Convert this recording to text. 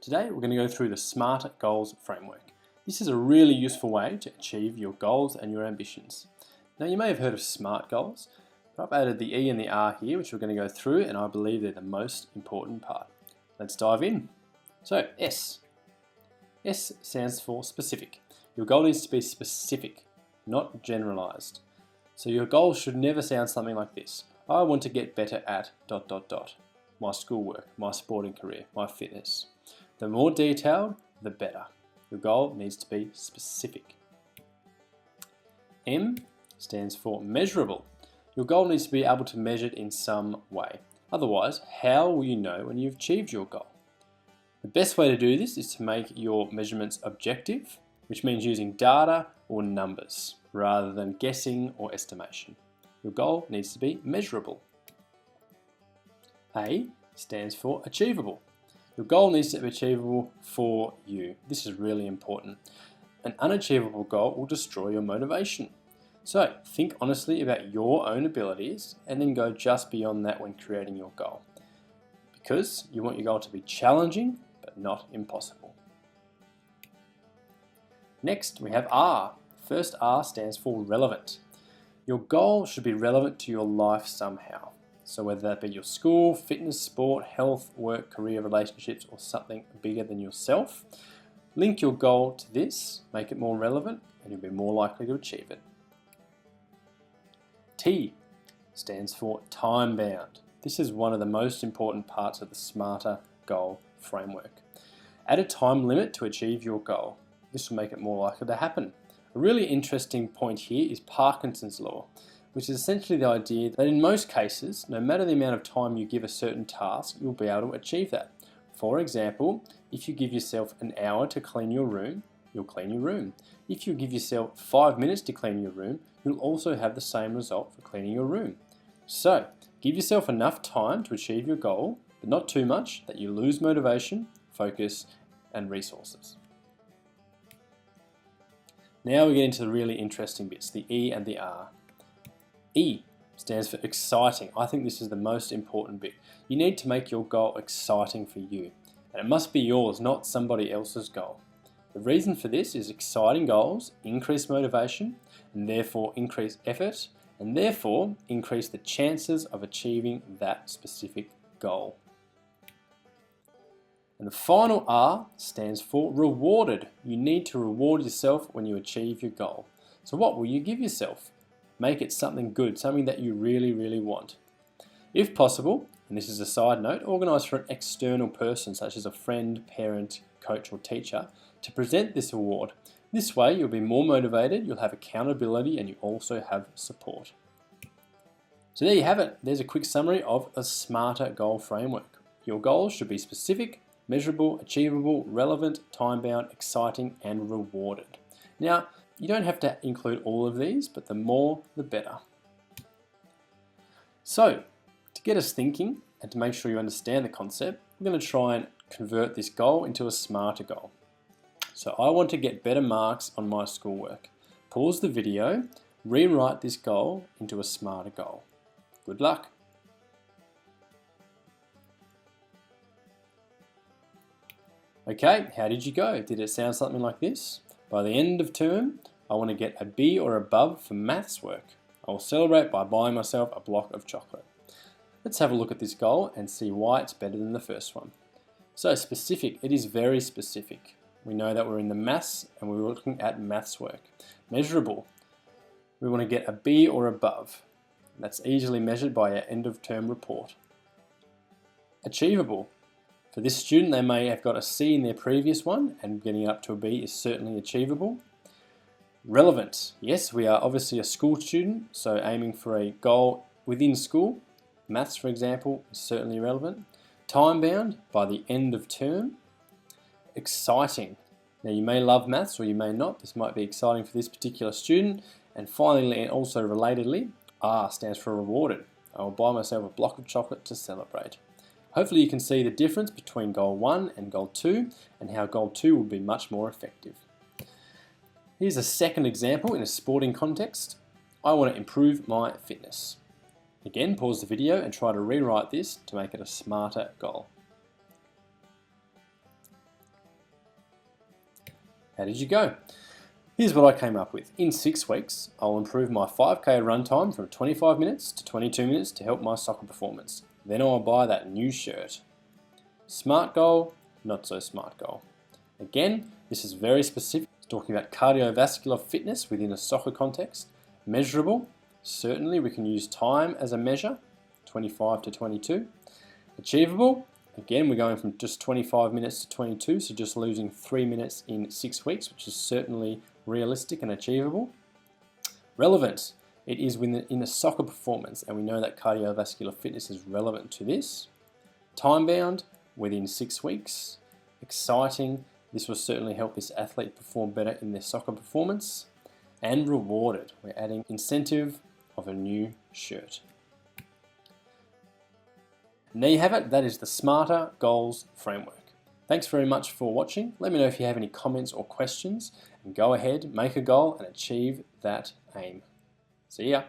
Today we're going to go through the SMART goals framework. This is a really useful way to achieve your goals and your ambitions. Now you may have heard of SMART goals, but I've added the E and the R here which we're going to go through, and I believe they're the most important part. Let's dive in. So S. S stands for specific. Your goal needs to be specific, not generalized. So your goal should never sound something like this. I want to get better at ... my schoolwork, my sporting career, my fitness. The more detailed, the better. Your goal needs to be specific. M stands for measurable. Your goal needs to be able to measure it in some way. Otherwise, how will you know when you've achieved your goal? The best way to do this is to make your measurements objective, which means using data or numbers rather than guessing or estimation. Your goal needs to be measurable. A stands for achievable. Your goal needs to be achievable for you. This is really important. An unachievable goal will destroy your motivation. So think honestly about your own abilities and then go just beyond that when creating your goal. Because you want your goal to be challenging but not impossible. Next we have R. First R stands for relevant. Your goal should be relevant to your life somehow. So whether that be your school, fitness, sport, health, work, career, relationships, or something bigger than yourself, link your goal to this, make it more relevant, and you'll be more likely to achieve it. T stands for time bound. This is one of the most important parts of the SMART goal framework. Add a time limit to achieve your goal. This will make it more likely to happen. A really interesting point here is Parkinson's law, which is essentially the idea that in most cases, no matter the amount of time you give a certain task, you'll be able to achieve that. For example, if you give yourself an hour to clean your room, you'll clean your room. If you give yourself 5 minutes to clean your room, you'll also have the same result for cleaning your room. So, give yourself enough time to achieve your goal, but not too much that you lose motivation, focus, and resources. Now we get into the really interesting bits, the E and the R. E stands for exciting. I think this is the most important bit. You need to make your goal exciting for you, and it must be yours, not somebody else's goal. The reason for this is exciting goals increase motivation and therefore increase effort and therefore increase the chances of achieving that specific goal. And the final R stands for rewarded. You need to reward yourself when you achieve your goal. So what will you give yourself? Make it something good, something that you really, really want. If possible, and this is a side note, organise for an external person such as a friend, parent, coach or teacher to present this award. This way you'll be more motivated, you'll have accountability and you also have support. So there you have it. There's a quick summary of a SMART goal framework. Your goals should be specific, measurable, achievable, relevant, time-bound, exciting and rewarded. Now, you don't have to include all of these, but the more, the better. So, to get us thinking and to make sure you understand the concept, we're going to try and convert this goal into a SMART goal. So I want to get better marks on my schoolwork. Pause the video, rewrite this goal into a SMART goal. Good luck. Okay, how did you go? Did it sound something like this? By the end of term, I want to get a B or above for maths work. I will celebrate by buying myself a block of chocolate. Let's have a look at this goal and see why it's better than the first one. So specific, it is very specific. We know that we're in the maths and we're looking at maths work. Measurable, we want to get a B or above. That's easily measured by our end of term report. Achievable, for this student they may have got a C in their previous one and getting up to a B is certainly achievable. Relevant, yes, we are obviously a school student, so aiming for a goal within school. Maths, for example, is certainly relevant. Time bound, by the end of term. Exciting, now you may love maths or you may not, this might be exciting for this particular student. And finally, and also relatedly, R stands for rewarded. I will buy myself a block of chocolate to celebrate. Hopefully you can see the difference between goal 1 and goal 2 and how goal 2 will be much more effective. Here's a second example in a sporting context. I want to improve my fitness. Again, pause the video and try to rewrite this to make it a SMART goal. How did you go? Here's what I came up with. In 6 weeks, I'll improve my 5K run time from 25 minutes to 22 minutes to help my soccer performance. Then I'll buy that new shirt. Smart goal, not so smart goal. Again, this is very specific. It's talking about cardiovascular fitness within a soccer context. Measurable, certainly we can use time as a measure, 25 to 22. Achievable, again we're going from just 25 minutes to 22, so just losing 3 minutes in 6 weeks, which is certainly realistic and achievable. Relevant, it is in a soccer performance, and we know that cardiovascular fitness is relevant to this. Time bound, within 6 weeks. Exciting, this will certainly help this athlete perform better in their soccer performance. And rewarded, we're adding incentive of a new shirt. And there you have it, that is the SMART-E.R Goals Framework. Thanks very much for watching. Let me know if you have any comments or questions, and go ahead, make a goal and achieve that aim. See ya.